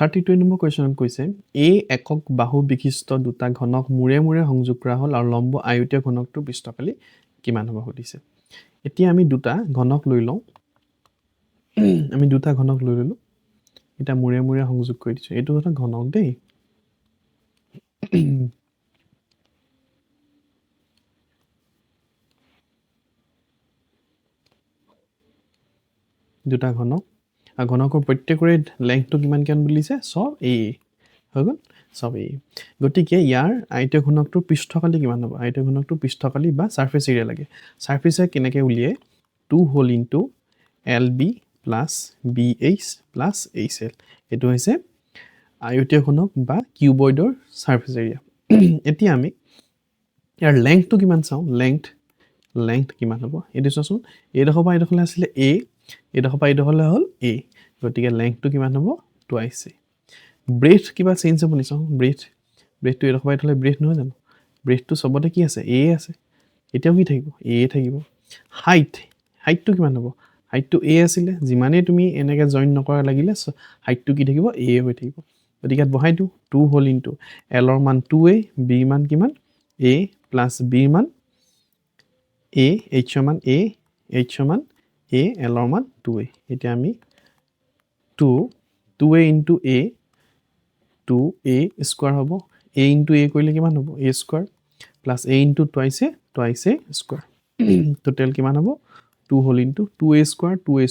32 number কুৱেশ্যনত কৈছে এ একক বাহু বিশিষ্ট দুটা ঘনক মূৰে মূৰে সংযোগ কৰা হ'ল আৰু লম্ব আয়তীয় ঘনকটোৰ পৃষ্ঠফালি কিমান হ'ব সুধিছে। এতিয়া আমি দুটা ঘনক লৈ লওঁ। আমি দুটা ঘনক লৈ ললোঁ। এটা মূৰে মূৰে সংযোগ কৰি দিছোঁ। এইটো এটা ঘনক দেই। দুটা ঘনক আৰু ঘনকৰ প্ৰত্যেকৰে লেংথটো কিমান কিমান বুলিছে সব এ হৈ গ'ল সব এ। গতিকে ইয়াৰ আয়তীয় ঘনকটোৰ পৃষ্ঠফালি কিমান হ'ব? আয়তীয় ঘনকটোৰ পৃষ্ঠফালি বা ছাৰ্ফেচ এৰিয়া লাগে। ছাৰ্ফেচে কেনেকৈ উলিয়াই 2 whole into L B plus B H plus H L. এইটো হৈছে আয়তীয় ঘনক বা কিউবইডৰ ছাৰ্ফেচ এৰিয়া। এতিয়া আমি ইয়াৰ লেংথটো কিমান চাওঁ। লেংথ কিমান হ'ব এইটো চোৱাচোন। এইডোখৰ পৰা এইডোখৰলৈ আছিলে এ, এইডোখৰ পৰা এইডোখৰলৈ হ'ল এ। গতিকে লেংথটো কিমান হ'ব? টুৱাইচ এ। ব্ৰেথ কিবা চেঞ্জ হ'ব নি চাওঁ। ব্ৰেথটো এইডোখৰ পৰা এইডোখৰলৈ ব্ৰেথ নহয় জানো? ব্ৰেথটো চবতে কি আছে? এ আছে। এতিয়াও কি থাকিব? এ থাকিব। হাইটটো কিমান হ'ব? হাইটটো এ আছিলে। যিমানেই তুমি এনেকৈ জইন নকৰা লাগিলে হাইটটো কি থাকিব? এ হৈ থাকিব। গতিকে ইয়াত বহাই দিওঁ 2 হোল ইনটু এলৰ মান 2a, বিৰ মান কিমান? এ প্লাছ বিৰ মান এ, এইচৰ মান এ, এইচৰ মান এ, এলৰ মান 2a। এতিয়া আমি 2a into a 2a square হ'ব। a ইনটু এ কৰিলে কিমান হ'ব? a square plus a into twice a square. Total কিমান হ'ব? 2 whole into 2a square 4a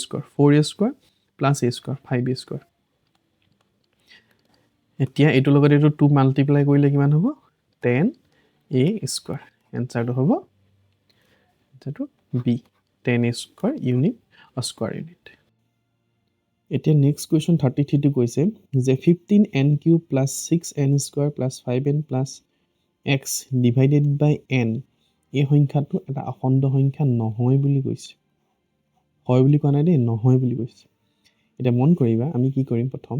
square plus a square 5a square. এতিয়া এইটোৰ লগত এইটো 2 মাল্টিপ্লাই কৰিলে কিমান হ'ব? 10a square. এনচাৰটো হ'ব B 10a square unit square unit. এতিয়া নেক্সট কুৱেশ্যন 33টো কৈছে যে 15n cube plus 6n square plus 5n plus x divided by n এই সংখ্যাটো এটা অখণ্ড সংখ্যা নহয় বুলি কৈছে। হয় বুলি কোৱা নাই দেই, নহয় বুলি কৈছে। এতিয়া মন কৰিবা আমি কি কৰিম প্ৰথম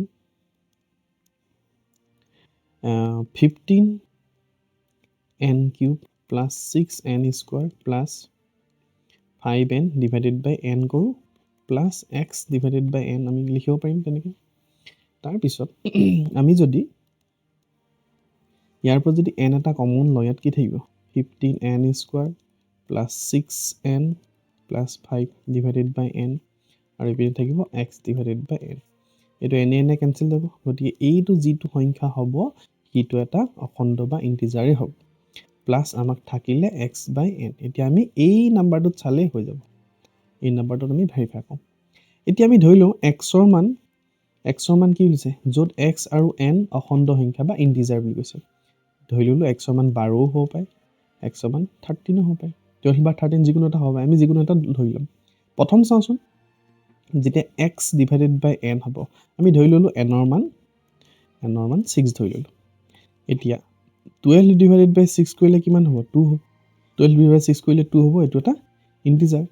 15n cube plus 6n square plus 5n divided by n কৰোঁ plus x divided by n আমি লিখিব পাৰিম তেনেকৈ। তাৰপিছত আমি যদি ইয়াৰ পৰা যদি n এটা কমন লওঁ ইয়াত কি থাকিব? 15n square plus 6n plus 5 divided by n আৰু এইপিনে থাকিব এক্স ডিভাইডেড বাই n। এইটো এনে কেঞ্চেল যাব। গতিকে এইটো যিটো সংখ্যা হ'ব সেইটো এটা অখণ্ড বা ইণ্টিজাৰেই হ'ব। প্লাছ আমাক থাকিলে এক্স বাই n। এতিয়া আমি এই নাম্বাৰটোত চালেই হৈ যাব। এই নাম্বাৰটোত আমি ভেৰিফাই কৰোঁ। এতিয়া আমি ধৰি লওঁ এক্সৰ মান কি হৈছে? য'ত এক্স আৰু n অখণ্ড সংখ্যা বা ইণ্টিজাৰ বুলি কৈছে। ধৰি ল'লোঁ এক্সৰ মান 12ও হ'ব পাৰে, এক্সৰ মান 13ও হ'ব পাৰে, 12 বা 13 যিকোনো এটা হ'ব পাৰে। আমি যিকোনো এটা ধৰি ল'ম। প্ৰথম চাওঁচোন যেতিয়া এক্স ডিভাইডেড বাই n হ'ব আমি ধৰি ল'লোঁ এনৰ মান 6 ধৰি ল'লোঁ। এতিয়া 12 ডিভাইডেড বাই 6 কৰিলে কিমান হ'ব? 2 হ'ব। 12 ডিভাইডেড বাই 6 কৰিলে 2 হ'ব। এইটো এটা integer.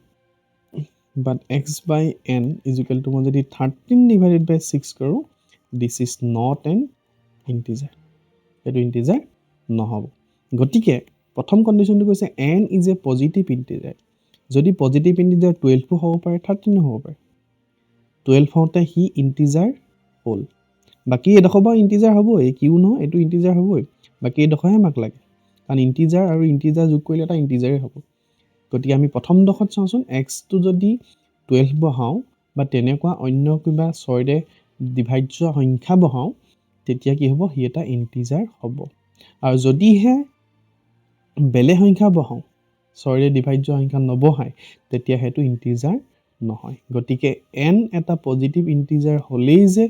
But X by n is equal to মই যদি 13 ডিভাইডেড বাই 6 কৰোঁ this is not an integer. এইটো ইণ্টিজাৰ নহ'ব। গতিকে প্ৰথম কণ্ডিশ্যনটো কৈছে n is a positive integer. যদি পজিটিভ ইণ্টিজাৰ 12ও হ'ব পাৰে 13ও হ'ব পাৰে। 12 হওঁতে সি ইণ্টিজাৰ হ'ল। বাকী এডোখৰ বাৰু ইণ্টিজাৰ হ'বই, কিউ নহয় এইটো ইণ্টিজাৰ হ'বই। বাকী এডোখৰহে আমাক লাগে, কাৰণ ইণ্টিজাৰ আৰু ইণ্টিজাৰ যোগ কৰিলে এটা ইণ্টিজাৰেই হ'ব। গতিকে আমি প্ৰথমডোখৰত চাওঁচোন এক্সটো যদি 12 বহাওঁ বা তেনেকুৱা অন্য কিবা 6ৰে ডিভাইড সংখ্যা বহাওঁ তেতিয়া কি হ'ব? সি এটা ইণ্টিজাৰ হ'ব। আৰু যদিহে বেলেগ সংখ্যা বহাওঁ 6ৰে ডিভাইড সংখ্যা নবহায় তেতিয়া সেইটো ইণ্টিজাৰ নহয়। গতিকে n এটা পজিটিভ ইণ্টিজাৰ হ'লেই যে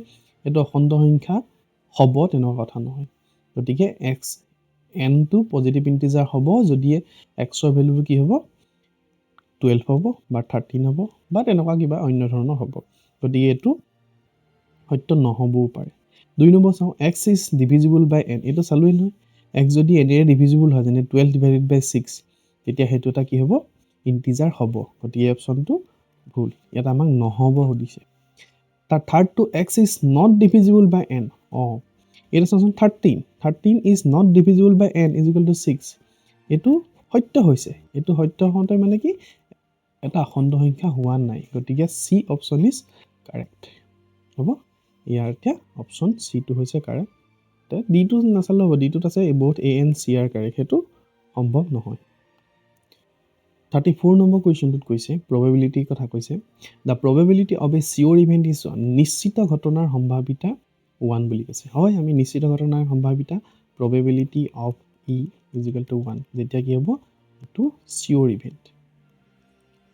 এইটো অখণ্ড সংখ্যা হ'ব তেনেকুৱা কথা নহয়। গতিকে nটো পজিটিভ ইণ্টিজাৰ হ'ব যদি এক্সৰ ভেলুটো কি হ'ব? 12 হ'ব বা 13 হ'ব বা তেনেকুৱা কিবা অন্য ধৰণৰ হ'ব। গতিকে এইটো সত্য নহ'বও পাৰে। 2 নম্বৰ চাওঁ X is divisible by n। এইটো চালোৱেই নহয়। এক্স যদি এনেৰে ডিভিজিবল হয় যেনে 12 ডিভাইডেড বাই 6 তেতিয়া সেইটো এটা কি হ'ব? ইণ্টিজাৰ হ'ব। গতিকে এই অপশ্যনটো ভুল। ইয়াত আমাক নহ'ব সুধিছে। তাৰ থাৰ্ডটো x is not divisible by n। এইটো চাওঁচোন 13 is not divisible by n is equal to 6। এইটো সত্য হৈছে। এইটো সত্য হওঁতে মানে কি এটা অখণ্ড সংখ্যা হোৱা নাই। গতিকে চি অপশ্যন ইজ কাৰেক্ট হ'ব। ইয়াৰ এতিয়া অপশ্যন চিটো হৈছে কাৰেক্ট ডিটো নাচালেও হ'ব ডিটোত আছে both A and C are correct সেইটো সম্ভৱ নহয় 34 নম্বৰ কুৱেশ্যনটোত কৈছে probability কথা কৈছে the probability of a sure event is 1 নিশ্চিত ঘটনাৰ সম্ভাৱিতা 1 বুলি কৈছে হয় আমি নিশ্চিত ঘটনাৰ সম্ভাৱিতা probability of E is equal to 1 যেতিয়া কি হ'ব এটো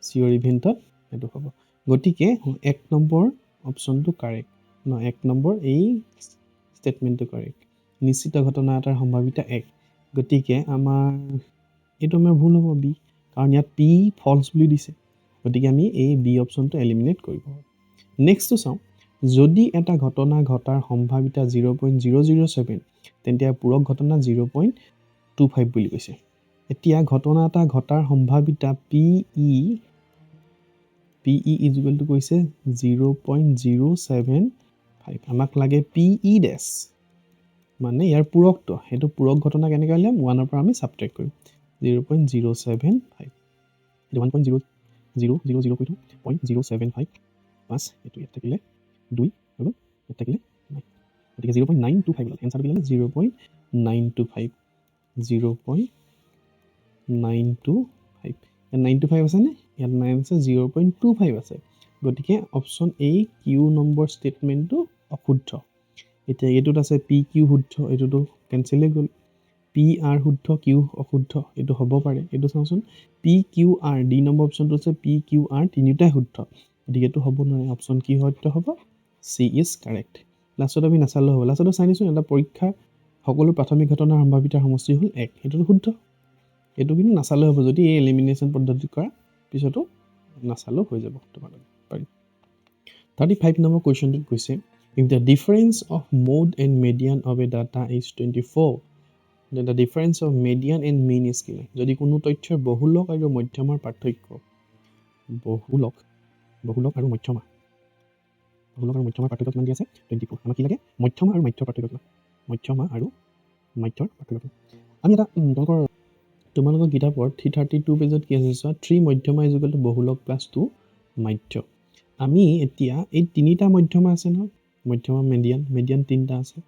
sure eventত এটো হ'ব গতিকে 1 নম্বৰ অপশ্যনটো কাৰেক্ট ন 1 নম্বৰ এই স্টেটমেন্টটো কাৰেক্ট নিশ্চিত ঘটনা এটাৰ সম্ভাৱিতা 1 গতিকে আমাৰ এটো আমাৰ ভুল হ'ব বি কাৰণ ইয়াত p ফলছ বুলি দিছে গতিকে আমি এই বি অপশ্যনটো এলিমিনেট কৰিব নেক্সটটো চাও যদি এটা ঘটনা ঘটাৰ সম্ভাৱিতা 0.007 তেন্তে পূৰক ঘটনা 0.25 বুলি কৈছে এতিয়া ঘটনা এটা ঘটাৰ সম্ভাৱিতা PE is equal to কৈছে 0.075 আমাক লাগে PE dash মানে ইয়াৰ পূৰকটো হেতু পূৰক ঘটনা কেনেকৈ উলিয়াম 1 ৰ পৰা আমি সাবট্ৰেক্ট কৰিম 0.075 এটো 1.000 কইটো 0.075 5 এটো ইয়াত থাকিলে 2 আৰু ইয়াত থাকিলে 9 গতিকে 0.925 হ'ল এনসাৰ কিমান 0.925 0.925 925 আছে নে ইয়াত 9 আছে 0.25 আছে গতিকে অপচন এ কিউ নম্বৰ স্টেটমেন্টটো অশুদ্ধ এতিয়া এটোত আছে পি কিউ শুদ্ধ এটোটো কেনসেল হৈ গল পি আৰ শুদ্ধ কিউ অশুদ্ধ এটো হ'ব পাৰে এটো চাওচোন পি কিউ আৰ ডি নম্বৰ অপচনটো আছে পি কিউ আৰ তিনিটাই শুদ্ধ গতিকে এটো হ'ব নহয় অপচন কি সত্য হ'ব সি ইজ কাৰেক্ট লাষ্টত আমি নাচালো হ'ব লাষ্টত চাইনিছো এটা পৰীক্ষা সকলো প্ৰাথমিক ঘটনাৰ সম্ভাৱিতাৰ সমষ্টি হ'ল 1 এটো শুদ্ধ এটো কিন্তু নাচালে হ'ব যদি এই এলিমিনেশন পদ্ধতি কৰা পিছতো নাচালো হৈ যাব তোমালোকে পাৰি 35 নম্বৰ কোৱেশ্চনটোত কৈছে if the difference of mode and median of a data is 24 then the difference of median and mean is কিমান যদি কোনো তথ্যৰ বহুলক আৰু মধ্যমাৰ পাৰ্থক্য বহুলক আৰু মধ্যমা পাৰ্থক্য কিমান দিয়া আছে 24 আমাক কি লাগে মধ্যমা আৰু মাধ্যৰ পাৰ্থক্য কিমান মধ্যমা আৰু মাধ্যৰ পাৰ্থক্য আমি এটা তোমালোকৰ কিতাপৰ 332 পেজত কি আছে চোৱা 3 মধ্যমা is equal to বহুলক প্লাস 2 মাধ্য আমি এতিয়া এই তিনিটা মধ্যমা আছে ন মধ্যমা মিডিয়ান তিনটা আছে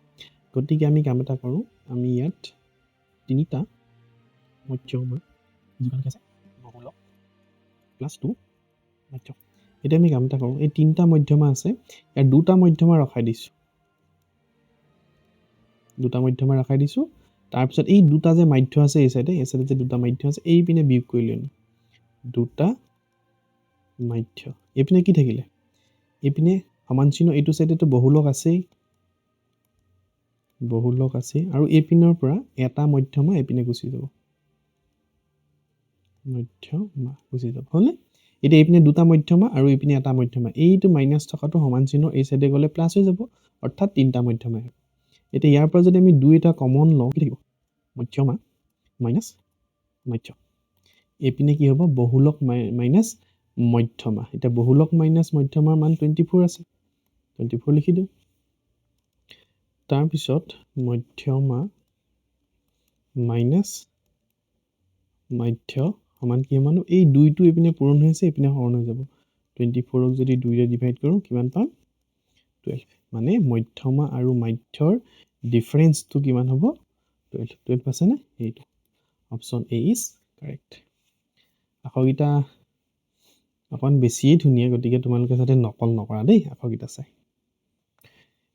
গতিকে আমি কাম এটা কৰো আমি ইয়াত তিনিটা মধ্যমা যিমান আছে বহুলক প্লাস 2 মাধ্য এটা আমি কাম এটা কৰো এই তিনটা মধ্যমা আছে ইয়াৰ দুটা মধ্যমা ৰখাই দিছো তাৰ পিছত এই দুটা যে মাধ্য আছে এই সাইডে যে দুটা মাধ্য আছে এই পিনে বিয়োগ কৰি ললো দুটা মাধ্য এপিনে কি থাকিলে এপিনে সমান চিহ্ন এইটো সাইডেটো বহুলক আছে আৰু এপিনৰ পৰা এটা মধ্যমা এপিনে গুচি যাব হলে এতিয়া এপিনে দুটা মধ্যমা আৰু এপিনে এটা মধ্যমা এইটো মাইনাস থকাটো সমান চিহ্ন এই সাইডে গলে প্লাস হৈ যাব অৰ্থাৎ তিনটা মধ্যমা এতিয়া ইয়াৰ পৰা যদি আমি দুই এটা কমন লওঁ কি থাকিব মধ্যমা মাইনাস মাধ্য এপিনে কি হ'ব বহুলক মাইনাস মধ্যমা এটা বহুলক মাইনাস মধ্যমাৰ মান 24 আছে 24 লিখি দিও তাৰ পিছত মধ্যমা মাইনাস মাধ্য সমান কি মানো এই দুইটো এপিনে পূৰণ হৈছে এপিনে হৰণ হৈ যাব 24 ক যদি 2 ৰে ডিভাইড কৰো কিমান পাম 12 মানে মধ্যমা আৰু মাধ্যৰ ডিফাৰেন্সটো কিমান হ'ব 12 আছে না এইটো অপচন এ ইজ কাৰেক্ট আখৰগিটা অকন বেছিয়ে ধুনিয়া গতিকে তোমালোকে যাতে নকল নকৰা দেই আখৰগিটা চাই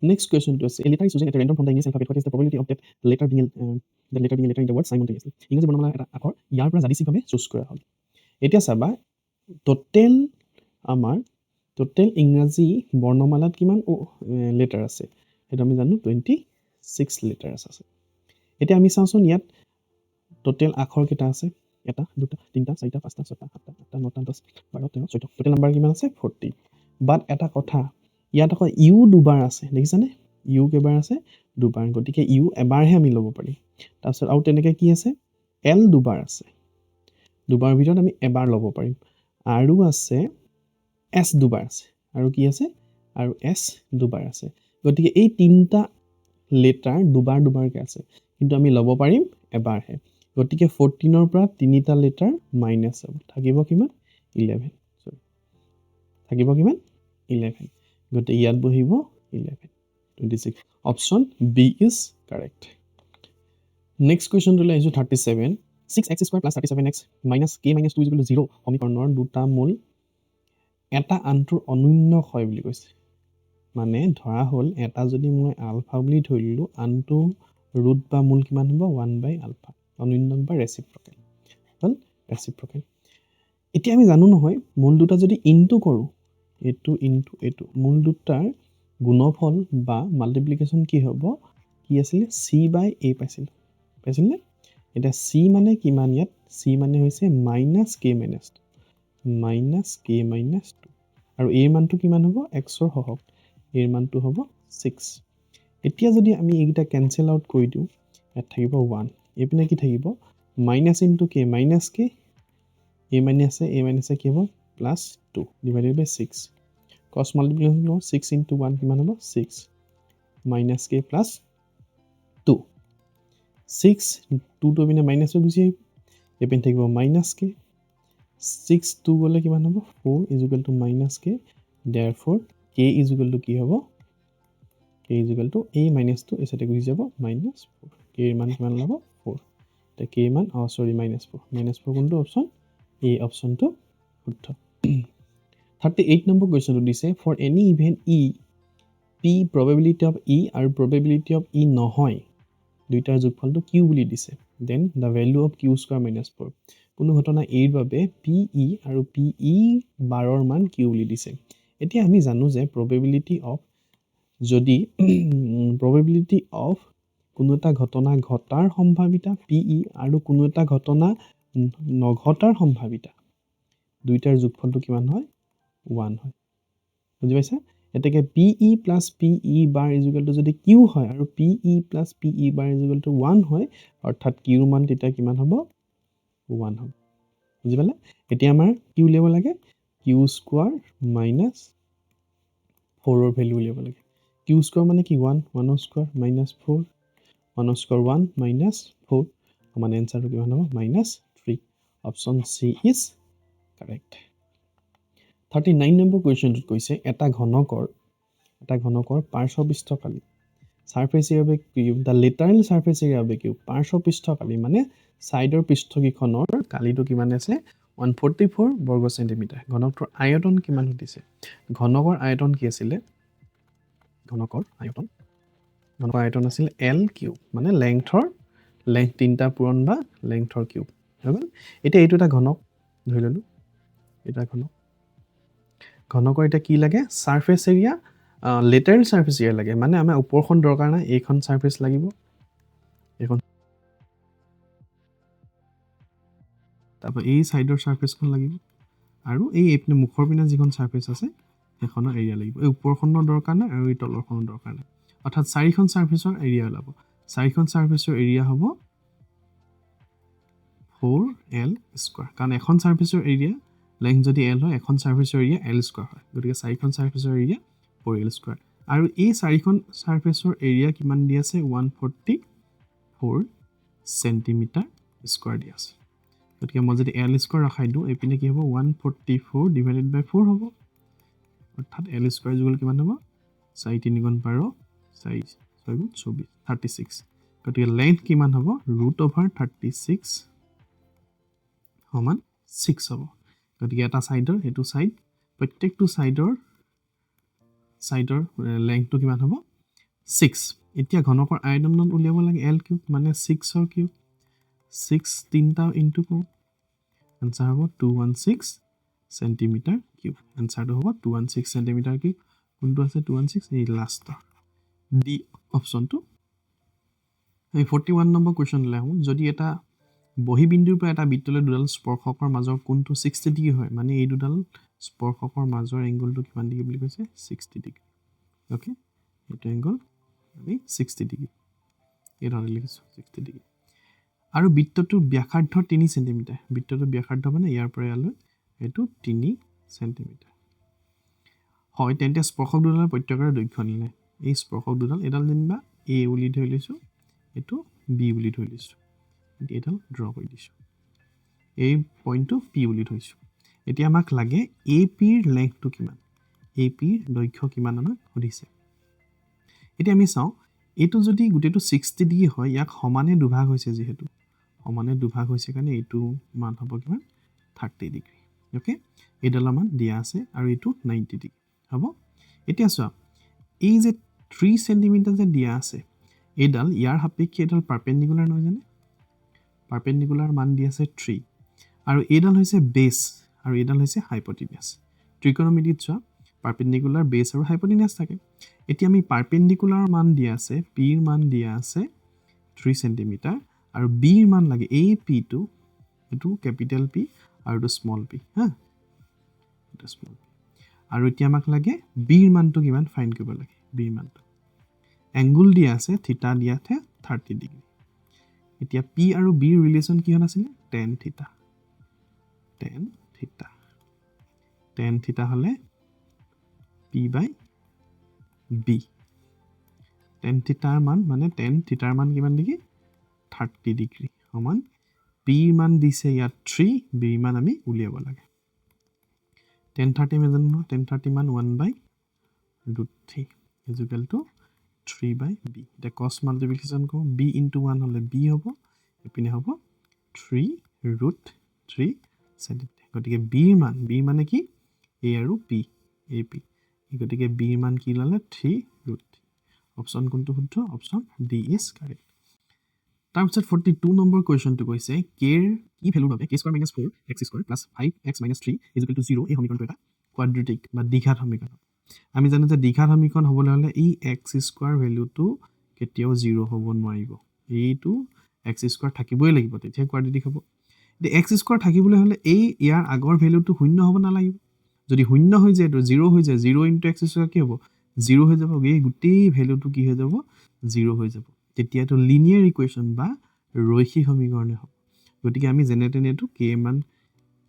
next question to us a letter is chosen at random from the English alphabet what is the probability of that letter being in the word simultaneously ইংৰাজী বৰ্ণমালা এটা আখৰ ইয়াৰ পৰা যাদৃচ্ছিকভাৱে চুজ কৰা হ'ল এতিয়া চাবা টোটেল ইংৰাজী বৰ্ণমালাত কিমান লেটাৰ আছে এটা আমি জানো 26 লেটাৰছ আছে এতিয়া আমি চাওচোন ইয়াত টোটেল আখৰ কেইটা আছে এটা দুটা তিনটা চাৰিটা পাঁচটা ছয়টা সাতটা আঠটা নটা 10 12 13 14 টোটেল নাম্বাৰ কিমান আছে 40 বাট এটা কথা ইয়াত আকৌ ইউ দুবাৰ আছে দেখিছানে ইউ কেবাৰ আছে দুবাৰ গতিকে ইউ এবাৰহে আমি ল'ব পাৰি তাৰপিছত আৰু তেনেকৈ কি আছে এল দুবাৰ আছে দুবাৰ ভিতৰত আমি এবাৰ ল'ব পাৰিম আৰু আছে এস দুবাৰ আছে আৰু কি আছে আৰু এস দুবাৰ আছে গতিকে এই তিনটা লেটাৰ দুবাৰকে আছে কিন্তু আমি ল'ব পাৰিম এবাৰহে গতিকে 14 ৰ পৰা তিনিটা লেটাৰ মাইনাস হ'ব থাকিব কিমান 11 থাকিব কিমান 11 গতিকে ইয়াত বহিব 11 26. Option B is correct. Next question to is 37. 6x square plus 37x minus k minus 2 is equal to 0. সমীকৰণৰ দুটা মূল এটা আনটোৰ অনুন্য হয় বুলি কৈছে মানে ধৰা হ'ল এটা যদি মই আলফা বুলি ধৰিলো আনটো ৰুট বা মূল কিমান হ'ব 1 বাই আলফা অনুন্য বা ৰেচিপ্ৰকেল হ'ল ৰেচিপ্ৰকেল এতিয়া আমি জানো নহয় মূল দুটা যদি ইনটু কৰো এটো ইনটু এটো মূল দুটাৰ গুণফল বা মাল্টিপ্লিকেশন কি হ'ব কি আছিল c বাই a পাইছিল নে এটা c মানে কিমান ইয়াত c মানে হৈছে -k - 2 আৰু a মানটো কিমান হ'ব x ৰ হহক a ৰ মানটো হ'ব 6 এতিয়া যদি আমি এইটা ক্যান্সেল আউট কৰি দিও ইয়াত থাকিব 1 এপিনে কি থাকিব minus into k minus k a minus a কি হ'ব +2 divided by 6 cross multiplication 6 into 1 কিমান হ'ব 6 minus k plus 2 6 2 to বিনে minus গুছি আহিব এপিনে থাকিব minus k 6 2 গলে কিমান হ'ব 4 is equal to minus k therefore k is equal to কি হ'ব k is equal to a minus 2 এসাথে গুছি যাব minus 4 k এর মান কিমান হ'ব 4 তে k মান sorry minus 4 কোনটো অপচন a অপচনটো শুদ্ধ 38 number question to দিছে for any event e p probability of e আৰু probability of e নহয় দুইটাৰ যোগফলটো q বুলি দিছে then the value of q square minus 4 কোনো ঘটনা a ৰ বাবে pe আৰু pe বাৰৰ মান q বুলি দিছে এতিয়া আমি জানো যে probability of যদি probability of কোনো এটা ঘটনা ঘটাৰ সম্ভাৱিতা pe আৰু কোনো এটা ঘটনা নঘটাৰ সম্ভাৱিতা দুইটাৰ যোগফলটো কিমান হয় 1 হয় বুজি পাইছা এটাকে pe plus pe bar is equal to যদি q হয় আৰু pe plus pe bar is equal to 1 হয় অৰ্থাৎ q মান তেতিয়া কিমান হ'ব 1 হ'ব বুজি পালে এতিয়া আমাৰ q উলিয়াব লাগে q স্কয়াৰ minus 4 ৰ ভ্যালু উলিয়াব লাগে q স্কয়াৰ মানে কি 1 1 স্কয়াৰ minus 4 1 স্কয়াৰ 1 minus 4 মানে আনসাৰটো কিমান হ'ব -3 option c is correct 39 number question ত কৈছে এটা ঘনকৰ পাৰ্শ্বপৃষ্ঠকালি surface area of a cube the lateral surface area of a cube পাৰ্শ্বপৃষ্ঠকালি মানে সাইডৰ পৃষ্ঠকিখনৰ কালিটো কিমান আছে 144 বৰ্গ সেন্টিমিটাৰ ঘনকটোৰ আয়তন কিমান দিছে ঘনকৰ আয়তন কি আছিল ঘনকৰ আয়তন আছিল l কিউব মানে লেংথ তিনটা পূৰণ বা লেংথৰ কিউব হ'ল এতিয়া এইটো এটা ঘনক ধৰি ললো এটা ঘনকৰ এটা কি লাগে সাৰফেস এৰিয়া লেটাৰাল সাৰফেস এৰিয়া লাগে মানে আমাৰ ওপৰখন দৰকাৰ নাই এইখন সাৰফেস লাগিব এইখন তাৰপৰ এই সাইডৰ সাৰফেসখন লাগিব আৰু এই এপিনে মুখৰ পিনে যিখন সাৰফেস আছে সেইখনৰ এৰিয়া লাগিব এই ওপৰখনৰ দৰকাৰ নাই আৰু এই তলৰখনৰ দৰকাৰ নাই অৰ্থাৎ চাৰিখন সাৰফেসৰ এৰিয়া ওলাব চাৰিখন সাৰফেসৰ এৰিয়া হ'ব 4l স্কয়াৰ কাৰণ এখন সাৰফেসৰ এৰিয়া length যদি l হয় এখন সাৰফেসৰ এৰিয়া l স্কয়াৰ হয় গতিকে চাৰিখন সাৰফেসৰ এৰিয়া 4l স্কয়াৰ আৰু এই চাৰিখন সাৰফেসৰ এৰিয়া কিমান দি আছে 144 সেন্টিমিটাৰ স্কয়াৰ দি আছে গতিকে মই যদি l স্কয়াৰ ৰাখাই দিও এপিনে কি হ'ব 144 ডিভাইডেড বাই 4 হ'ব অৰ্থাৎ l স্কয়াৰ ইকুৱেল কিমান হ'ব 4 3 গুণ 12 4 6 গুণ 24 36 গতিকে লেংথ কিমান হ'ব √36 সমান 6 হ'ব গতিকে এটা সাইডৰ এটো সাইড প্ৰত্যেকটো সাইডৰ লেংথটো কিমান হ'ব 6 এতিয়া ঘনকৰ আয়তন উলিয়াব লাগে l কিউব মানে 6 ৰ কিউব 6 তিনটা ইনটু কৰো আনসাৰ হ'ব 216 সেন্টিমিটাৰ কিউব আনসাৰটো হ'ব 216 সেন্টিমিটাৰ কিউব কোনটো আছে 216 এই লাষ্টৰ ডি অপচনটো এই 41 নম্বৰ কোৱেশ্চন লাই হম যদি এটা বহি বিন্দুৰ পৰা এটা বৃত্তলৈ দুডাল স্পৰ্শকৰ মাজৰ কোণটো 60 ডিগ্ৰী হয় মানে এই দুডাল স্পৰ্শকৰ মাজৰ এংগলটো কিমান ডিগ্ৰী বুলি কৈছে 60 ডিগ্ৰী ওকে এটা এংগল আমি 60 ডিগ্ৰী এটা লিখিছো 60 ডিগ্ৰী আৰু বৃত্তটোৰ ব্যাসাৰ্ধ 3 সেন্টিমিটাৰ বৃত্তটোৰ ব্যাসাৰ্ধ মানে ইয়াৰ পৰা ইয়ালৈ এটো 3 সেন্টিমিটাৰ হয় তেন্তে স্পৰ্শক দুডালৰ প্ৰত্যেকৰে দৈৰ্ঘ্য নিলে এই স্পৰ্শক দুডাল এডাল যেনিবা a বুলি ধৰি লৈছো এটো b বুলি ধৰি লৈছো এডাল ড্ৰ কৰি দিছো এই পইণ্টটো p বুলি ধৰিছো এতিয়া আমাক লাগে ap ৰ লেংথটো কিমান ap ৰ দৈৰ্ঘ্য কিমান আমাক সুধিছে এতিয়া আমি চাওঁ এইটো যদি গোটেইটো 60 ডিগ্ৰী হয় ইয়াক সমানে দুভাগ হৈছে যিহেতু সমানে দুভাগ হৈছে কাৰণে এইটো মান হ'ব কিমান 30 ডিগ্ৰী ওকে এইডালৰ মান দিয়া আছে আৰু এইটো 90 ডিগ্ৰী হ'ব এতিয়া চোৱা এই যে 3 সেন্টিমিটাৰ যে দিয়া আছে এইডাল ইয়াৰ সাপেক্ষে এইডাল পাৰপেন্ডিকুলাৰ নহয় জানে পাৰপেন্ডিকুলাৰ মান দি আছে 3 আৰু এইডাল হৈছে বেছ আৰু এইডাল হৈছে হাইপোটেনিয়াছ ত্ৰিকোণমিতিত চোৱা পাৰপেন্ডিকুলাৰ বেছ আৰু হাইপোটেনিয়াছ থাকে এতিয়া আমি পাৰপেন্ডিকুলাৰ মান দিয়া আছে p ৰ মান দিয়া আছে 3 সেন্টিমিটাৰ আৰু b ৰ মান লাগে এই p টো এটো ক্যাপিটেল p আৰু এটো স্মল p হা এটো স্মল p আৰু এতিয়া আমাক লাগে b ৰ মানটো কিমান ফাইন্ড কৰিব লাগে b ৰ মানটো এংগল দিয়া আছে থিটা দিয়া আছে 30 ডিগ্ৰী এতিয়া p আৰু b ৰ ৰিলেচন কি হল আছিল tan থিটা tan থিটা হলে p by b tan থিটাৰ মান মানে tan থিটাৰ মান কিমান নেকি 30 ডিগ্ৰী সমান p মান দিছে ইয়াত 3 b মান আমি উলিয়াব লাগে tan 30 মেজন tan 30 মান 1 by √3 is equal to 3 by b the cos multiplication ko b into 1 হলে b হ'ব এপিনে হ'ব 3√3 সেন্টিমিটাৰ গতিকে b মানে কি a আৰু p ap গতিকে b মান কি ললে 3√3 অপচন কোনটো শুদ্ধ অপচন d is correct তাৰপিছত 42 নম্বৰ কোৱেশ্চনটো কৈছে k ৰ কি ভ্যালুৰ বাবে k² - 4 x² + 5x - 3 = 0 এই সমীকৰণটো এটা কোৱাড্ৰেটিক বা দ্বিঘাত সমীকৰণ আমি জানো যে দ্বিঘাত সমীকৰণ হ'বলৈ হলে এই x² ভ্যালুটো কেতিয়াও 0 হ'ব নোৱাৰিব এইটো x² থাকিবই লাগিব তেতিয়া কোৱাড্ৰেটিক হ'ব the x² থাকিবলৈ হলে এই ইয়াৰ আগৰ ভ্যালুটো শূন্য হ'ব নালাগিব যদি শূন্য হৈ যায় তো 0 হৈ যায় 0 * x² কি হ'ব 0 হৈ যাব এই গোটেই ভ্যালুটো কি হৈ যাব 0 হৈ যাব তেতিয়া তো লিনিয়াৰ ইকুৱেশন বা ৰৈখিক সমীকৰণে হ'ব গতিকে আমি জেনেৰেটৰ এটো k মান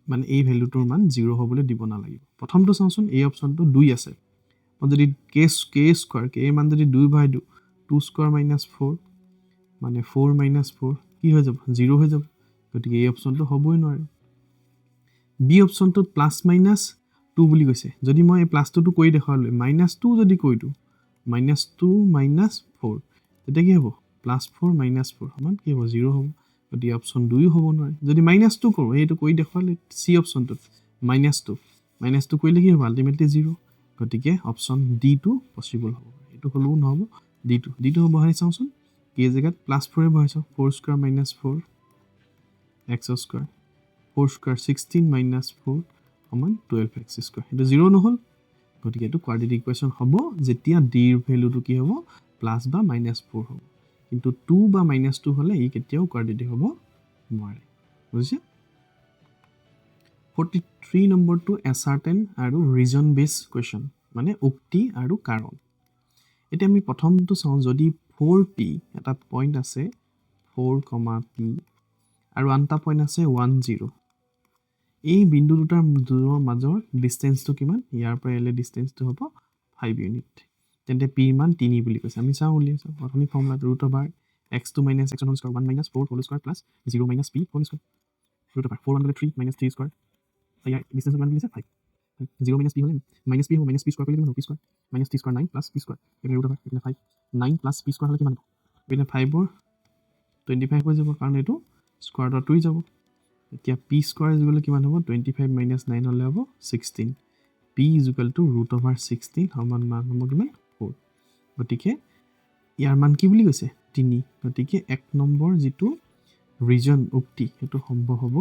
মানে এই ভ্যালুটোৰ মান 0 হ'বলৈ দিব নালাগিব প্ৰথমটো চাওঁচোন এই অপচনটো 2 আছে মই যদি k² মান যদি 2 ভাই 2² - 4 মানে 4 - 4 কি হৈ যাব 0 হৈ যাব গতিকে এই অপচনটো হ'বই নোৱাৰে বি অপচনটো +-2 বুলি কৈছে যদি মই এই +2 টো কৰি দেখালো -2 যদি কৈ দিও -2 - 4 তেতিয়া কি হ'ব +4 - 4 সমান কি হ'ব 0 হ'ব গতিকে অপচন 2 হ'ব নোৱাৰে যদি -2 কৰো এইটো কৰি দেখালে সি অপচনটো -2 কৰিলে কি হ'ব আলটিমেটলি 0 গতিকে অপচন ডি টো পসিবল হ'ব এটো হলো নহব ডি টো হ'ব হাই চাওঁচোন k জেগাত +4 বহাইছো 4² - 4 x² 4² 16 - 4 সমান 12x²। এটো 0 নহল গতিকে এটো কোৱাড্ৰেটিক ইকুৱেশন হ'ব যেতিয়া d ৰ ভ্যালুটো কি হ'ব প্লাস বা -4 হ'ব কিন্তু 2 বা -2 হলে ই কেতিয়াও কোৱাড্ৰেটিক হ'ব নোৱাৰে বুজিছে 43 নম্বৰটো এছাৰ্টেন আৰু ৰিজন বেস কোৱেশন মানে উক্তি আৰু কাৰণ এতিয়া আমি প্ৰথমটো চাওঁ যদি 4p এটা পইণ্ট আছে 4, p আৰু আনটা পইণ্ট আছে 1 0 এই বিন্দু দুটাৰ মাজৰ ডিসটেন্সটো কিমান ইয়াৰ পৰা এলে ডিসটেন্সটো হ'ব 5 ইউনিট তেন্তে p মান 3 বুলি কৈছে আমি চাওঁ উলিয়াই চাওঁ প্ৰথমে formula x2 - x1² 1 - 4 whole square plus 0 - p whole square √4 1 3 - 3 square ইয়াৰ ডিসটেন্স কিমান দিছে 5 0 - p হলে -p হ'ব -p square কৰিলে কিমান হ'ব p square -t square 9 plus p square এখানে এখানে 5 9 plus p square হলে কিমান হ'ব এখানে 5 ৰ 25 হৈ যাব কাৰণ এটো স্কয়াৰ ৰুট 2 যাব এতিয়া p square ইকুৱেল কিমান হ'ব 25 - 9 হলে হ'ব 16 p √16 সমান মান হ'ব কিমান 4 গতিকে ইয়াৰ মান কি বুলি কৈছে 3 গতিকে 1 নম্বৰ যেটো ৰিজন উক্তি হেতু সম্ভৱ হ'ব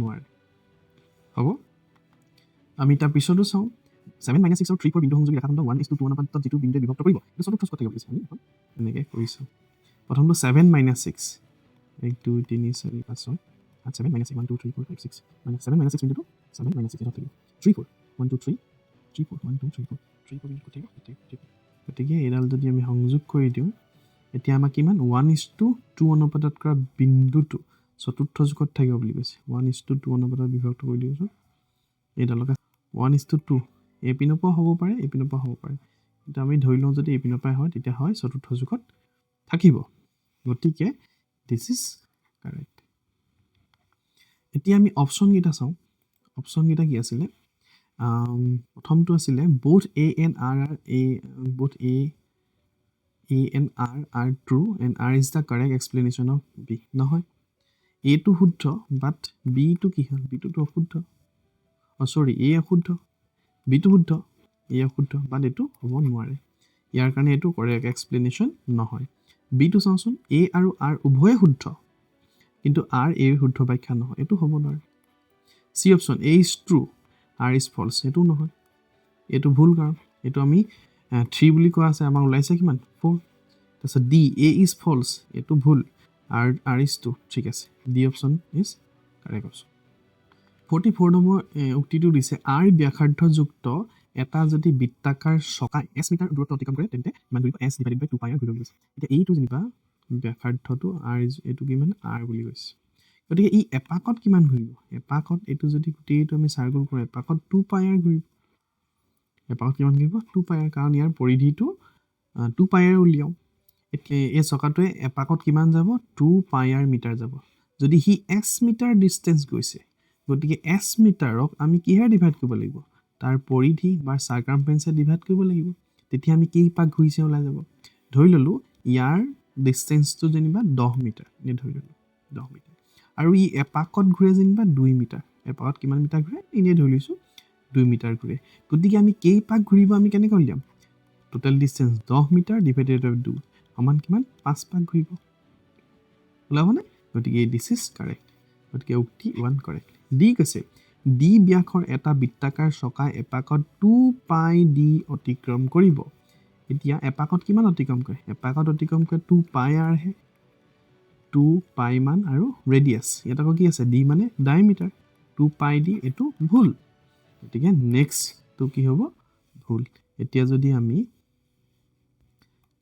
নোৱাৰে হ'ব আমি তাৰ পিছতো চাওঁ 7 - 6 আৰু 3 বিন্দু সংযোগী ৰেখাখণ্ড 1:2 অনুপাতত যেটো বিন্দু বিভক্ত কৰিব এটা চতুৰ্থ কথা কৈছে আমি এনেকৈ কৰিছো প্ৰথমটো 7 - 6 1 2 3 4 5 6 7 - 6 1 2 3 4 5 6 7 - 6 বিন্দুটো 7 - 6 এটা থাকিব 3 4 1 2 3 3 4 1 2 3 4 3 4 বিন্দু থাকিব গতিকে এডাল যদি আমি সংযোগ কৰি দিওঁ এতিয়া আমাক কিমান 1:2 অনুপাতত কৰা বিন্দুটো চতুৰ্থ জোখত থাকিব বুলি কৈছে 1:2 অনুপাতত বিভক্ত কৰি দিওছো এডালকে 1:2 এই পিনৰ পৰা হ'ব পাৰে এই পিনৰ পৰা হ'ব পাৰে কিন্তু আমি ধৰি লওঁ যদি এই পিনৰ পৰা হয় তেতিয়া হয় চতুৰ্থ জোখত থাকিব গতিকে this is correct এতিয়া আমি অপচন কেইটা চাওঁ অপচন কেইটা কি আছিল প্ৰথমটো আছিল both a and r are a both a A and R are true and R is the correct explanation of B. নহয় A টো শুদ্ধ but B টো কি হয় B টো অশুদ্ধ sorry A অশুদ্ধ B টো শুদ্ধ A অশুদ্ধ but এইটো হ'ব নোৱাৰে ইয়াৰ কাৰণে এইটো correct explanation নহয় B টো চাওঁচোন A আৰু R উভয়ে শুদ্ধ কিন্তু R A শুদ্ধ ব্যাখ্যা নহয় এইটো হ'ব নোৱাৰে C option A is true R is false এইটো নহয় এইটো ভুল কাৰণ এইটো আমি 3 বুলি কোৱা আছে আমাক ওলাইছে কিমান 4 তাৰপিছত D A is false এইটো ভুল R is 2 ঠিক আছে D option is correct option 44 number উক্তিটো দিছে R ব্যাসাৰ্ধযুক্ত এটা যদি বৃত্তাকাৰ চকা s মিটাৰ দূৰত্ব অতিক্ৰম কৰে তেন্তে মান ধৰিব s divided by 2 pi r ঘূৰিব গৈছে এতিয়া এইটো যেনিবা ব্যাসাৰ্ধটো r এইটো কিমান r বুলি কৈছে গতিকে ই এপাকত কিমান ঘূৰিব এপাকত এইটো যদি গোটেইটো আমি সাৰ্কেল কৰোঁ এপাকত 2 pi r ঘূৰিব এপাকত কিমান ঘূৰিব 2 pi r কাৰণ ইয়াৰ পৰিধিটো 2 pi r উলিয়াও এতিয়া এই চকাটোৱে এপাকত কিমান যাব 2 pi r মিটাৰ যাব যদি হি s মিটাৰ ডিসটেন্স গৈছে গতিকে s মিটাৰক আমি কিহে ডিভাইড কৰিব লাগিব তাৰ পৰিধি বা সাৰকামফাৰেন্সে ডিভাইড কৰিব লাগিব তেতিয়া আমি কি পাক ঘূৰিছে ওলাই যাব ধৰি ললো ইয়াৰ ডিসটেন্সটো যেনিবা 10 মিটাৰ নে ধৰি ললো 10 মিটাৰ আৰু ই এপাকত ঘূৰে যেনিবা 2 মিটাৰ এপাকত কিমান মিটাৰ ঘূৰে এনে ধৰি লৈছো 2 মিটাৰ ঘূৰে গতিকে আমি কি পাক ঘূৰিব আমি কেনেকৈ উলিয়াম টোটাল ডিসটেন্স 10 মিটাৰ ডিভাইডেড বাই 2 সমান কিমান 5 পাক ঘূৰিব ওলাবনে গতিকে দিস ইজ কাৰেক্ট গতিকে উক্তি 1 কাৰেক্ট ডি কৈছে ডি ব্যাসৰ এটা বৃত্তাকাৰ চকা এপাকত 2 পাই ডি অতিক্ৰম কৰিব এতিয়া এপাকত কিমান অতিক্ৰম কৰে এপাকত অতিক্ৰম কৰে 2 পাই r হে 2 পাই মান আৰু ৰেডিয়াস এটা কি আছে ডি মানে ডায়ামিটাৰ 2 পাই ডি এটো ভুল গতিকে নেক্সট তো কি হ'ব ভুল এতিয়া যদি আমি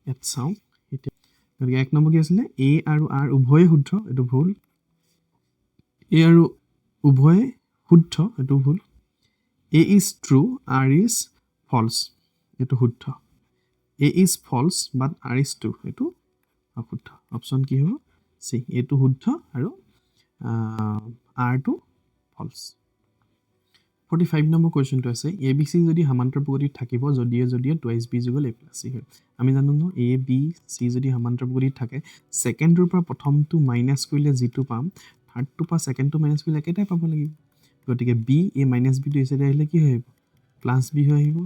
এট চাও এতিয়া গতিকে এক নম্বৰ কি আছিল a আৰু r উভয়ে শুদ্ধ এটো ভুল a আৰু উভয়ে শুদ্ধ এটো ভুল a is true r is false এটো শুদ্ধ a is false but r is true এটো অশুদ্ধ অপচন কি হ'ব c এটো শুদ্ধ আৰু r টো false 45 নম্বৰ কোৱেশ্চনটো আছে abc যদি সমান্তৰ প্ৰগতিত থাকিব যদিয়ে টুৱাইস b যুগল a plus c হয় আমি জানো ন a b c যদি সমান্তৰ প্ৰগতিত থাকে সেকেন্ডৰ পৰা প্ৰথমটো মাইনাস কৰিলে যেটো পাম থাৰ্ডটো পৰা সেকেন্ডটো মাইনাস কৰিলে একেটাই পাব লাগিব গতিকে b a minus b টো এসে আহিলে কি হ'ব প্লাস b হৈ আহিব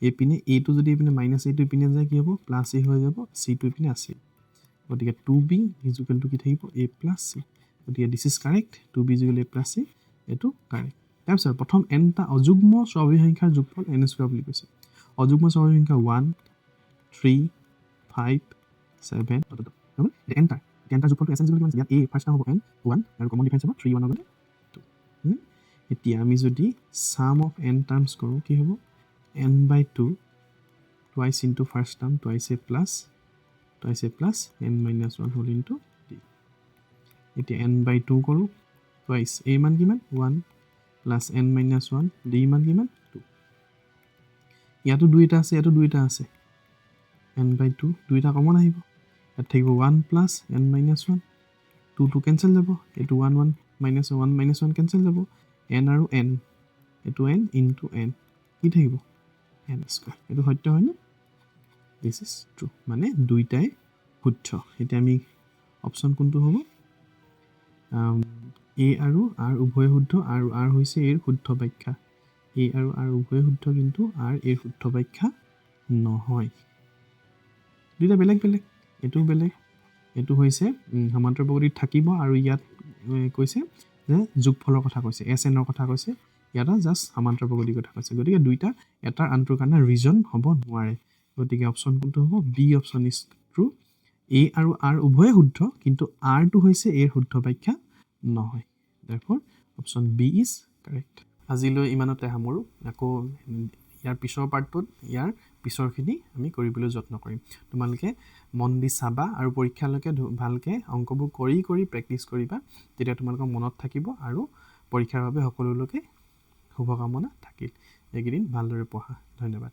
a পিনে a টো যদি পিনে মাইনাস a টো পিনে যায় কি হ'ব প্লাস a হৈ যাব c টো পিনে আছে গতিকে 2b ইকুয়াল টু কি থাকিব a plus c গতিকে this is correct 2b equal a plus c এটো কারেক্ট তাৰপিছত প্ৰথম n টা অযুগ্ম স্বাভাৱিক সংখ্যাৰ যোগফল n স্কয়াৰ বুলি কৈছে অযুগ্ম স্বাভাৱিক সংখ্যা 1 3 5 7 হ'ব n টা যোগফলটো s কিমান আছে ইয়াত a ফাৰ্স্ট টাইম হ'ব n 1 আৰু কমন ডিফাৰেন্স হ'ব 3 1 গলে 2 এতিয়া আমি যদি sum of n terms কৰো কি হ'ব n by 2 twice into first term twice a plus n minus 1 whole into d এতিয়া n by 2 কৰো twice a মান কিমান 1 plus n minus 1 d মান কিমান 2 ইয়াতো দুইটা আছে n by 2 দুইটা কমন আহিব ইয়াত থাকিব 1 plus n minus 1 2 to cancel যাব এটো 1 minus 1 cancel যাব n আৰু n এটো n into n কি থাকিব n স্কয়াৰ এটো সত্য হয় না দিস ইজ ট্ৰু মানে দুইটাই শুদ্ধ এতিয়া আমি অপচন কোনটো হ'ব a আৰু r উভয় শুদ্ধ আৰু r হৈছে এৰ শুদ্ধ ব্যাখ্যা a আৰু r উভয় শুদ্ধ কিন্তু r এৰ শুদ্ধ ব্যাখ্যা নহয় দুইটা বেলেগ বেলেগ এটো হৈছে সমান্তৰ প্ৰগতিত থাকিব আৰু ইয়াত কৈছে যে যোগফলৰ কথা কৈছে sn ৰ কথা কৈছে ইয়াটা জাস্ট সমান্তৰ প্ৰগতিৰ কথা কৈছে গতিকে দুইটা এটাৰ আনটোৰ কাৰণে ৰিজন হ'ব নোৱাৰে গতিকে অপচন কোনটো হ'ব B option is true a আৰু r উভয়ে শুদ্ধ কিন্তু r টো হৈছে এৰ শুদ্ধ ব্যাখ্যা নহয় therefore option b is correct আজিলৈ ইমানতে সামৰো আকৌ ইয়াৰ পিছৰ পাৰ্টটোত ইয়াৰ পিছৰখিনি আমি কৰিবলৈ যত্ন কৰিম তোমালোকে মন দি চাবা আৰু পৰীক্ষালৈকে ভালকে অংকবোৰ কৰি প্ৰেক্টিস কৰিবা তেতিয়া তোমালোকৰ মনত থাকিব আৰু পৰীক্ষাৰ বাবে সকলোলৈকে শুভকামনা থাকিল এইকেইদিন ভালদৰে পঢ়া ধন্যবাদ